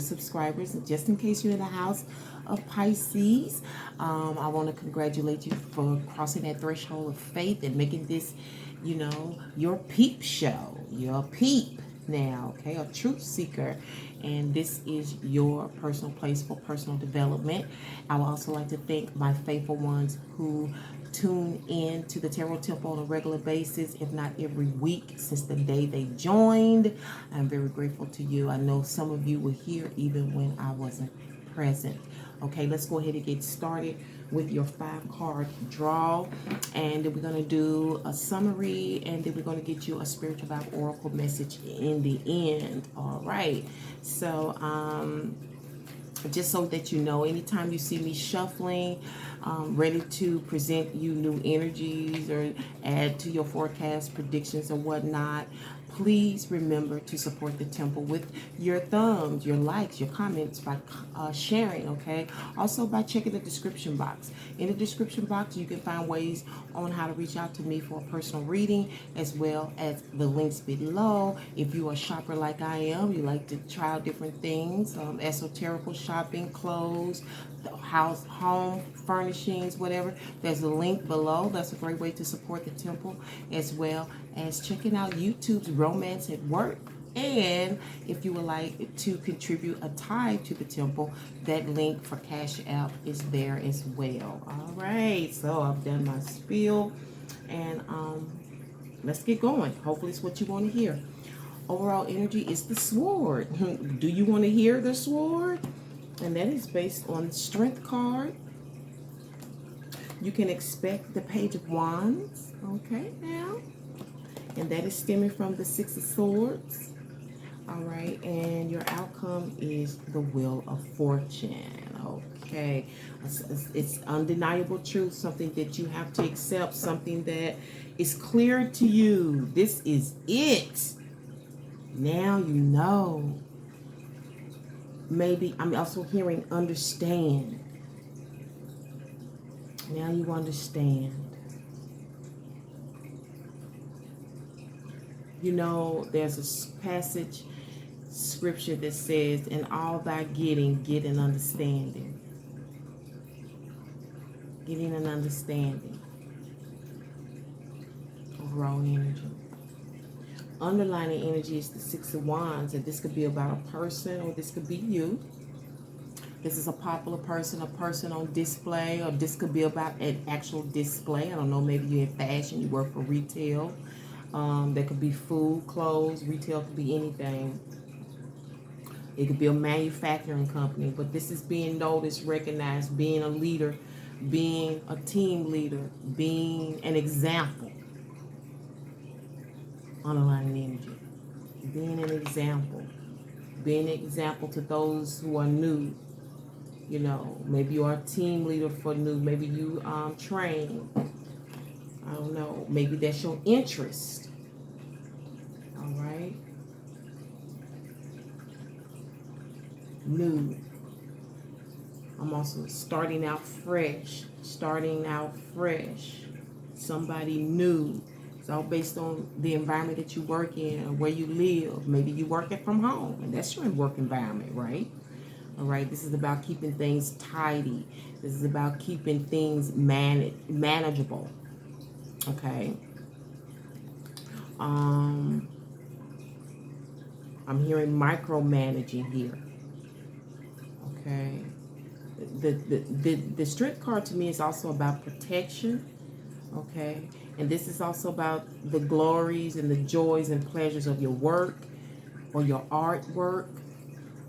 subscribers, and just in case you're in the house of Pisces, I want to congratulate you for crossing that threshold of faith and making this, your peep show, your peep now, okay, a truth seeker, and this is your personal place for personal development. I would also like to thank my faithful ones who tune in to the Tarot Temple on a regular basis, if not every week, since the day they joined. I'm very grateful to you. I know some of you were here even when I wasn't present. Okay, let's go ahead and get started with your 5-card draw, and then we're going to do a summary, and then we're going to get you a spiritual vibe oracle message in the end. All right, so just so that you know, anytime you see me shuffling, ready to present you new energies or add to your forecast predictions or whatnot, please remember to support the temple with your thumbs, your likes, your comments, by sharing, okay? Also by checking the description box. In the description box, you can find ways on how to reach out to me for a personal reading, as well as the links below. If you are a shopper like I am, you like to try out different things, esoterical shopping, clothes, house, home, furnishings, whatever, there's a link below. That's a great way to support the temple, as well as checking out YouTube's Romance at Work. And if you would like to contribute a tithe to the temple, that link for Cash App is there as well. All right, so I've done my spiel, and let's get going. Hopefully it's what you want to hear. Overall energy is the sword. Do you want to hear the sword? And that is based on the Strength card. You can expect the Page of Wands, okay, now. And that is stemming from the Six of Swords. All right, and your outcome is the Wheel of Fortune, okay. It's undeniable truth, something that you have to accept, something that is clear to you. This is it. Now you know. Maybe I'm also hearing understand. Now you understand. You know, there's a passage scripture that says, in all thy getting, get an understanding. Getting an understanding. Overall energy. Underlining energy is the Six of Wands, and this could be about a person, or this could be you. This is a popular person, a person on display, or this could be about an actual display. I don't know, maybe you're in fashion, you work for retail. There could be food, clothes, retail could be anything. It could be a manufacturing company, but this is being noticed, recognized, being a leader, being a team leader, being an example. Underlining energy. Being an example. Being an example to those who are new. You know, maybe you are a team leader for new. Maybe you train. I don't know. Maybe that's your interest. All right. New. I'm also starting out fresh. Starting out fresh. Somebody new. It's all based on the environment that you work in or where you live. Maybe you work it from home, and that's your work environment, right? All right, this is about keeping things tidy. This is about keeping things manageable. Okay. I'm hearing micromanaging here. Okay. The Strength card to me is also about protection. Okay. And this is also about the glories and the joys and pleasures of your work or your artwork.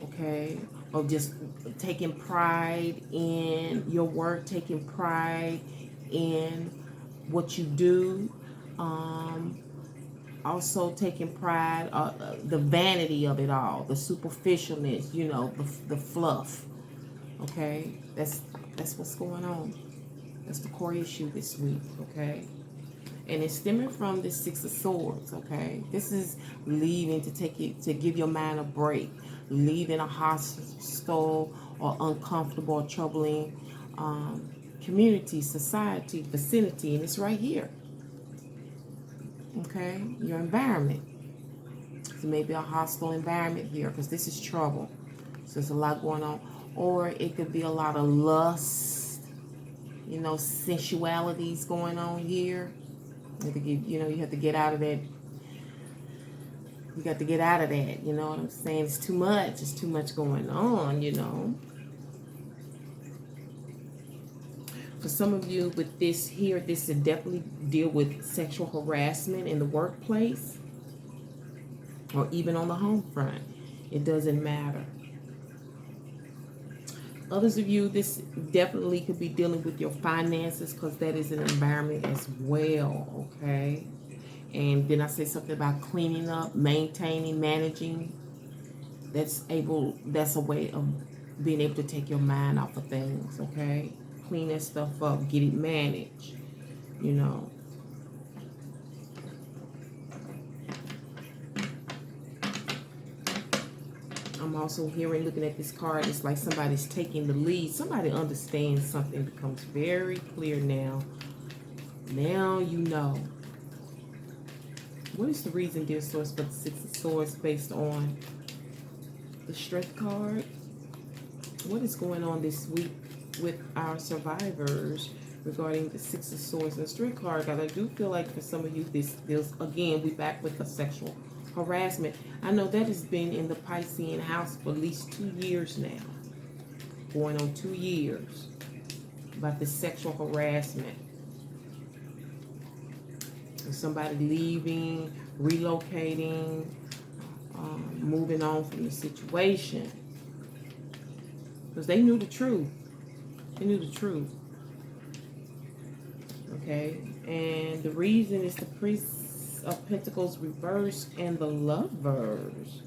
Okay. Or just taking pride in your work, taking pride in what you do. Also taking pride, the vanity of it all, the superficialness, you know, the fluff. Okay, that's what's going on. That's the core issue this week. Okay, and it's stemming from the Six of Swords. Okay, this is leaving to give your mind a break, leaving a hostile or uncomfortable or troubling community, society, vicinity, and it's right here. Okay, your environment. So maybe a hostile environment here, because this is trouble. So there's a lot going on. Or it could be a lot of lust, you know, sensualities going on here. You have to get, you know, you have to get out of that. You got to get out of that. You know what I'm saying? It's too much. It's too much going on, you know. For some of you with this here, this would definitely deal with sexual harassment in the workplace or even on the home front. It doesn't matter. Others of you, this definitely could be dealing with your finances because that is an environment as well, okay? And then I say something about cleaning up, maintaining, managing. That's a way of being able to take your mind off of things, okay? Clean that stuff up, get it managed, you know. I'm also hearing, looking at this card, it's like somebody's taking the lead. Somebody understands something, becomes very clear now. Now you know. What is the reason, dear source, for the Six of Swords based on the Strength card? What is going on this week with our survivors regarding the Six of Swords and the Strength card? God, I do feel like for some of you, this feels, again, we back with the sexual harassment. I know that has been in the Piscean house for at least 2 years now. Going on 2 years about the sexual harassment. And somebody leaving, relocating, moving on from the situation. Because they knew the truth. They knew the truth. Okay? And the reason is the Priest of Pentacles reversed and the Lovers.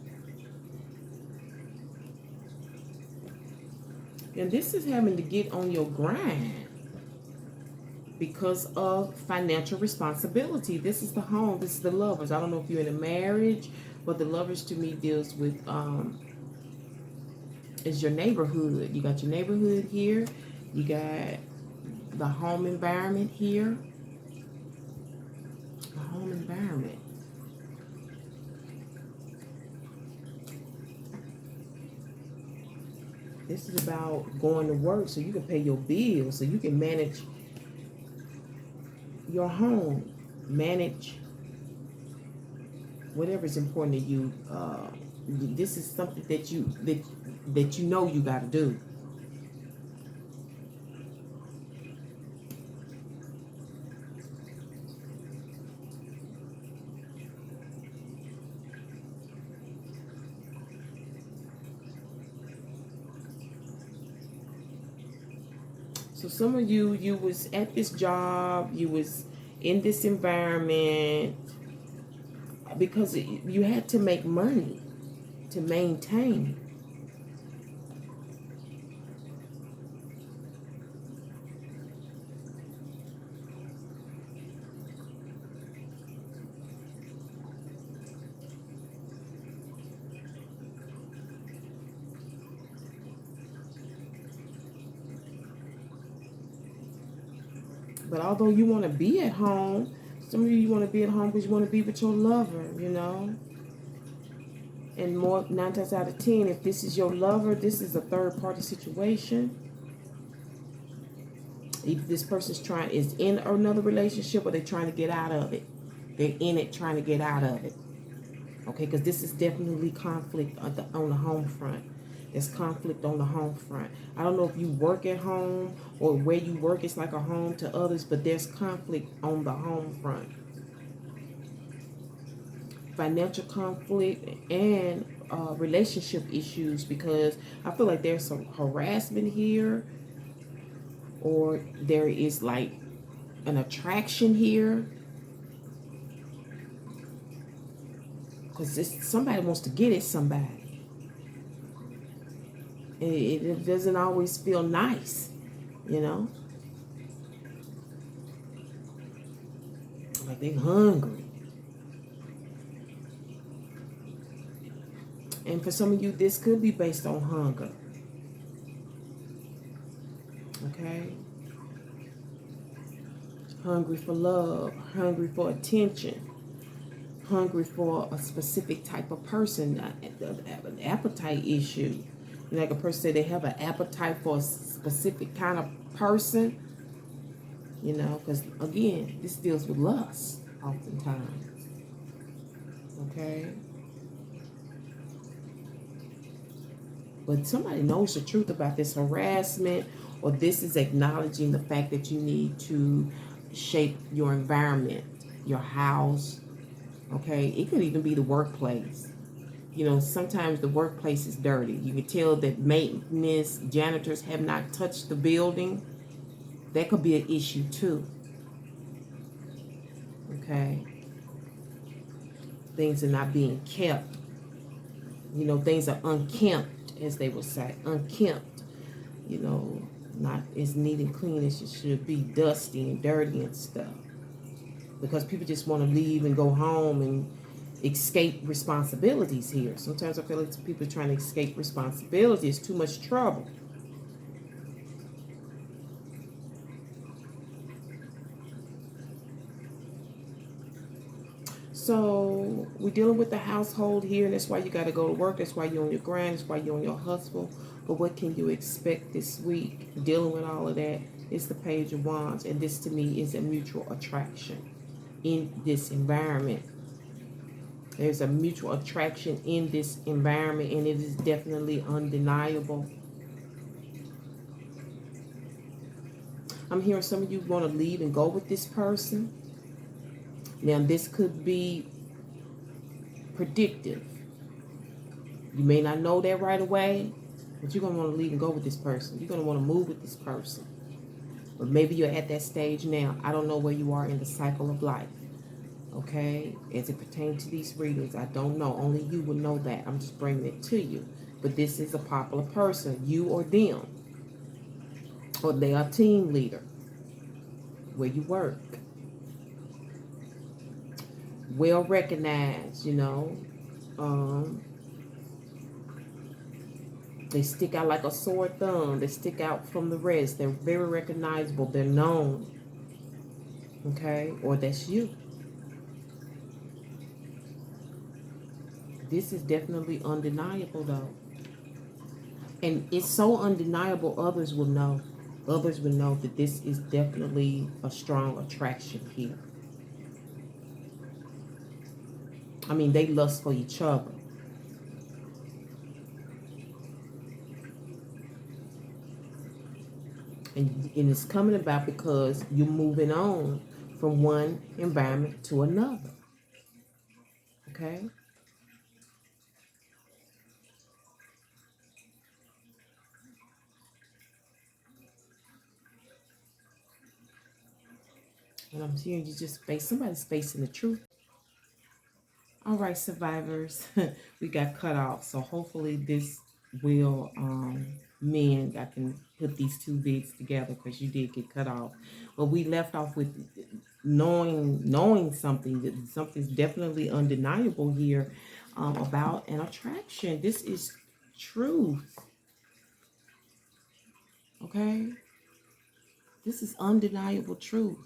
And this is having to get on your grind because of financial responsibility. This is the home. This is the Lovers. I don't know if you're in a marriage, but the Lovers to me deals with is your neighborhood. You got your neighborhood here. You got the home environment here. The home environment. This is about going to work so you can pay your bills, so you can manage your home, manage whatever is important to you. This is something that you know you got to do. So some of you was at this job, you was in this environment because you had to make money to maintain. But although you want to be at home, some of you want to be at home because you want to be with your lover, you know. And more 9 times out of 10, if this is your lover, this is a third-party situation. Either this person's is in another relationship or they're trying to get out of it. They're in it trying to get out of it. Okay, because this is definitely conflict on the home front. There's conflict on the home front. I don't know if you work at home or where you work is like a home to others, but there's conflict on the home front. Financial conflict and relationship issues, because I feel like there's some harassment here, or there is like an attraction here. Because somebody wants to get at somebody. It doesn't always feel nice, you know? Like they're hungry. And for some of you, this could be based on hunger. Okay? Hungry for love, hungry for attention, hungry for a specific type of person, an appetite issue. Like a person said, they have an appetite for a specific kind of person, you know, because again, this deals with lust oftentimes. Okay? But somebody knows the truth about this harassment, or this is acknowledging the fact that you need to shape your environment, your house. Okay? It could even be the workplace. You know, sometimes the workplace is dirty. You can tell that maintenance, janitors have not touched the building. That could be an issue too. Okay? Things are not being kept. You know, things are unkempt, as they would say. Unkempt. You know, not as neat and clean as it should be, dusty and dirty and stuff. Because people just want to leave and go home and escape responsibilities here. Sometimes I feel like people are trying to escape responsibility. It's too much trouble. So we're dealing with the household here, and that's why you got to go to work. That's why you're on your grind. That's why you're on your hustle. But what can you expect this week? Dealing with all of that is the Page of Wands, and this to me is a mutual attraction in this environment. There's a mutual attraction in this environment, and it is definitely undeniable. I'm hearing some of you want to leave and go with this person. Now, this could be predictive. You may not know that right away, but you're going to want to leave and go with this person. You're going to want to move with this person. But maybe you're at that stage now. I don't know where you are in the cycle of life. Okay? As it pertains to these readings, I don't know. Only you will know that. I'm just bringing it to you. But this is a popular person, you or them. Or they are team leader where you work. Well recognized, you know. They stick out like a sore thumb. They stick out from the rest. They're very recognizable. They're known. Okay? Or that's you. This is definitely undeniable, though. And it's so undeniable, others will know. Others will know that this is definitely a strong attraction here. I mean, they lust for each other. And it's coming about because you're moving on from one environment to another. Okay? And I'm hearing you just face, somebody's facing the truth. All right, survivors, we got cut off. So hopefully this will mend. I can put these two vids together because you did get cut off. But we left off with knowing something, that something's definitely undeniable here about an attraction. This is truth. Okay? This is undeniable truth.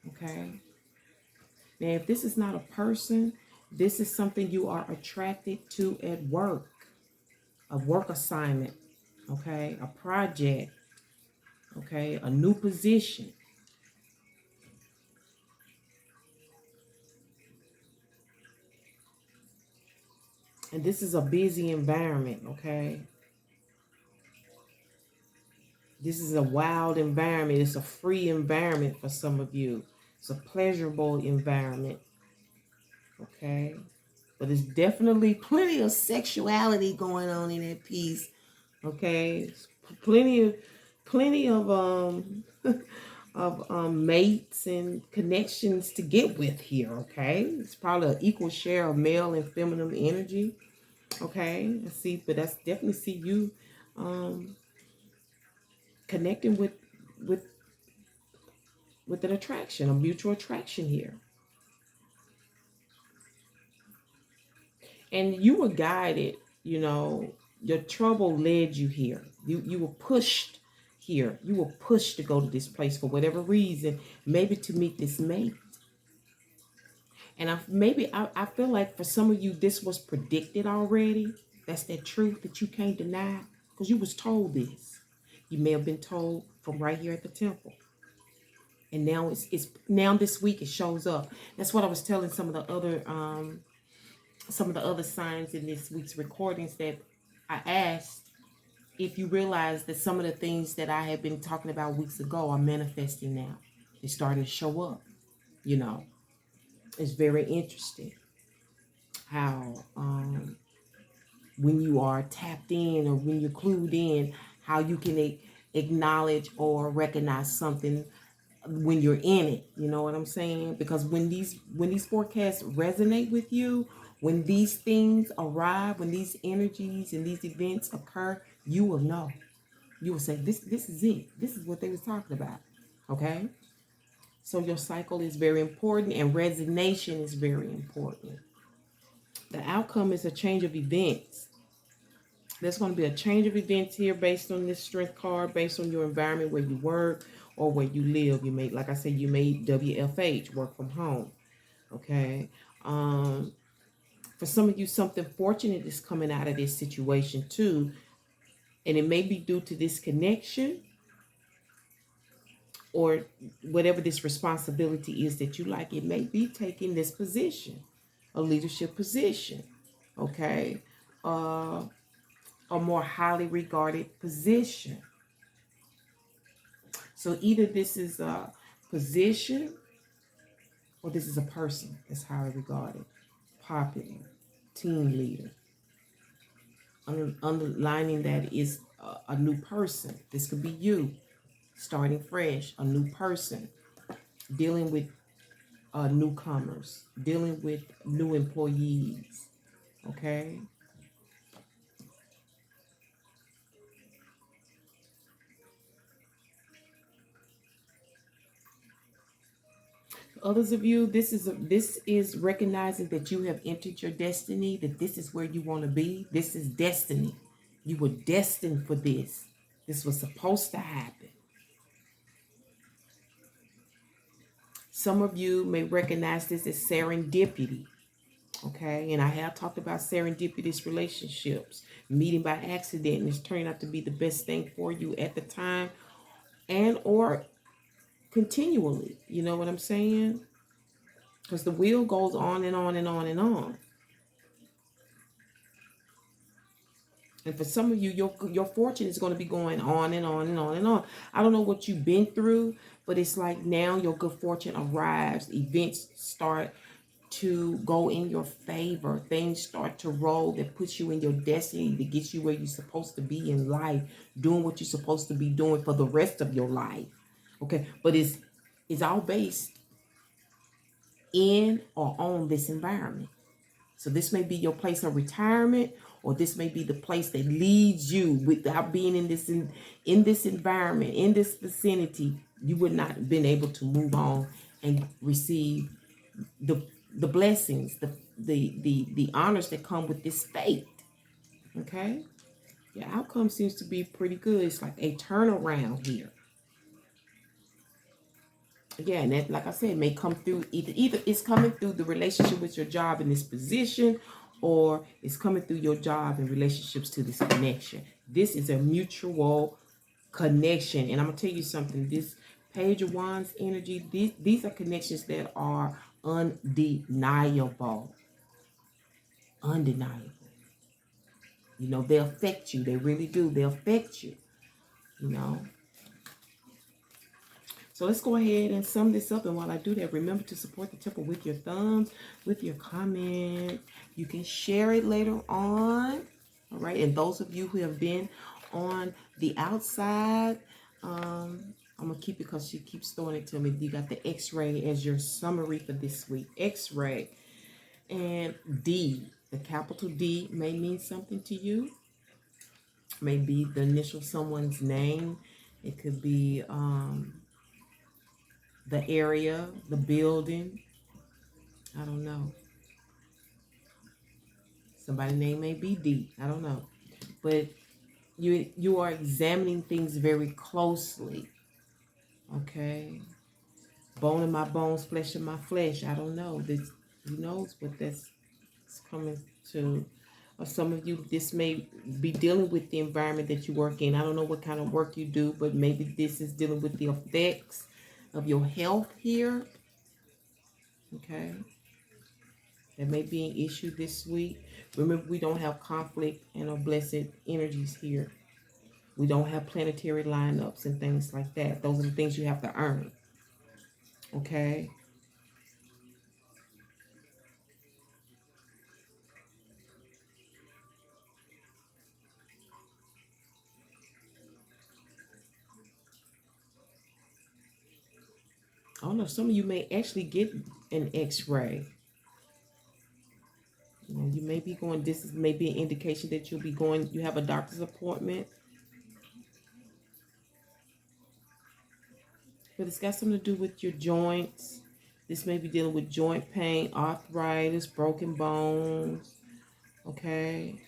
Okay? Now, if this is not a person, this is something you are attracted to at work. A work assignment, okay? A project, okay? A new position. And this is a busy environment, okay? This is a wild environment. It's a free environment for some of you. It's a pleasurable environment, okay? But there's definitely plenty of sexuality going on in that piece, okay? Plenty of of mates and connections to get with here, okay? It's probably an equal share of male and feminine energy, okay? I see, but that's definitely see you connecting with an attraction, a mutual attraction here. And you were guided, you know, your trouble led you here. You were pushed here. You were pushed to go to this place for whatever reason, maybe to meet this mate. And I feel like for some of you, this was predicted already. That's that truth that you can't deny because you was told this. You may have been told from right here at the temple. And now it's now this week it shows up. That's what I was telling some of the other signs in this week's recordings that I asked if you realize that some of the things that I had been talking about weeks ago are manifesting now. They started to show up, you know. It's very interesting how when you are tapped in or when you're clued in, how you can acknowledge or recognize something when you're in it. You know what I'm saying? Because when these forecasts resonate with you, when these things arrive, when these energies and these events occur, you will know. You will say, this is it. This is what they was talking about. Okay? So your cycle is very important and resonation is very important. The outcome is a change of events. There's going to be a change of events here based on this strength card, based on your environment where you work or where you live. You may, like I said, you may WFH, work from home. Okay. For some of you, something fortunate is coming out of this situation too. And it may be due to this connection or whatever this responsibility is that you like. It may be taking this position, a leadership position. Okay. A more highly regarded position. So either this is a position or this is a person that's highly regarded, popular, team leader. Underlining that is a new person. This could be you, starting fresh, a new person, dealing with newcomers, dealing with new employees. Okay. Others of you, this is recognizing that you have entered your destiny, that this is where you want to be. This is destiny. You were destined for this. This was supposed to happen. Some of you may recognize this as serendipity. Okay, and I have talked about serendipitous relationships, meeting by accident, and it's turning out to be the best thing for you at the time and or continually. You know what I'm saying? Because the wheel goes on and on and on and on. And for some of you, your fortune is going to be going on and on and on and on. I don't know what you've been through, but it's like now your good fortune arrives. Events start to go in your favor. Things start to roll that puts you in your destiny, that gets you where you're supposed to be in life, doing what you're supposed to be doing for the rest of your life. Okay, but it's all based in or on this environment. So this may be your place of retirement, or this may be the place that leads you without being in this environment, in this vicinity. You would not have been able to move on and receive the blessings, the honors that come with this fate. Okay, your outcome seems to be pretty good. It's like a turnaround here. Yeah, and that, like I said, may come through either it's coming through the relationship with your job in this position, or it's coming through your job and relationships to this connection. This is a mutual connection, and I'm gonna tell you something. This Page of Wands energy, these are connections that are undeniable. Undeniable. You know, they affect you. They really do. They affect you. You know. So let's go ahead and sum this up. And while I do that, remember to support the temple with your thumbs, with your comments. You can share it later on. All right. And those of you who have been on the outside, I'm going to keep it because she keeps throwing it to me. You got the X-ray as your summary for this week. X-ray. And D, the capital D may mean something to you. Maybe the initial of someone's name. It could be the area, the building. I don't know. Somebody's name may be D. I don't know. But you are examining things very closely. Okay. Bone in my bones, flesh in my flesh. I don't know. Who knows what that's coming to? Or some of you, this may be dealing with the environment that you work in. I don't know what kind of work you do, but maybe this is dealing with the effects of your health here. Okay. That may be an issue this week. Remember, we don't have conflict and or blessed energies here. We don't have planetary lineups and things like that. Those are the things you have to earn. Okay. I don't know. Some of you may actually get an X-ray. You may be going. This is maybe an indication that you'll be going. You have a doctor's appointment, but it's got something to do with your joints. This may be dealing with joint pain, arthritis, broken bones. Okay.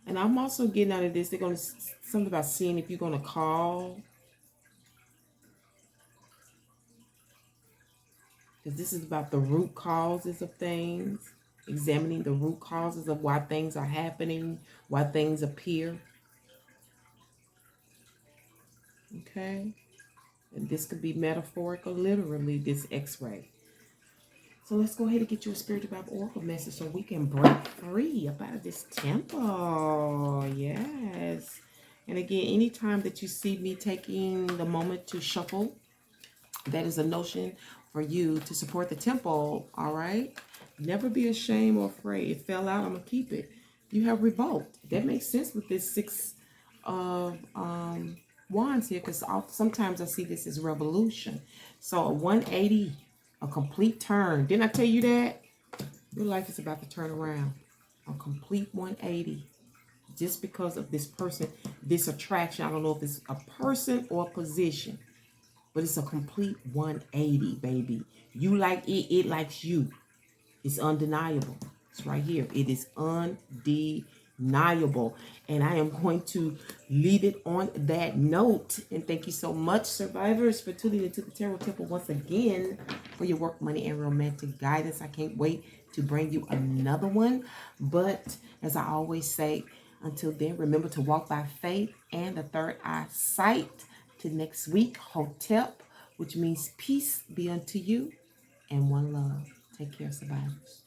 And I'm also getting out of this. They're going to something about seeing if you're going to call. Because this is about the root causes of things, examining the root causes of why things are happening, why things appear. Okay? And this could be metaphorical, literally, this X-ray. So let's go ahead and get you a Spirit Vibe Oracle message so we can break free up out of this temple. Yes. And again, anytime that you see me taking the moment to shuffle, that is a notion for you to support the temple, all right? Never be ashamed or afraid. It fell out, I'm going to keep it. You have revolt. That makes sense with this Six of Wands here, because sometimes I see this as revolution. So a 180, a complete turn. Didn't I tell you that? Your life is about to turn around. A complete 180. Just because of this person, this attraction. I don't know if it's a person or a position. But it's a complete 180, baby. You like it, it likes you. It's undeniable. It's right here. It is undeniable. And I am going to leave it on that note. And thank you so much, survivors, for tuning into the Tarot Temple once again for your work, money, and romantic guidance. I can't wait to bring you another one. But as I always say, until then, remember to walk by faith and the third eye sight. To next week, Hotep, which means peace be unto you and one love. Take care, survivors.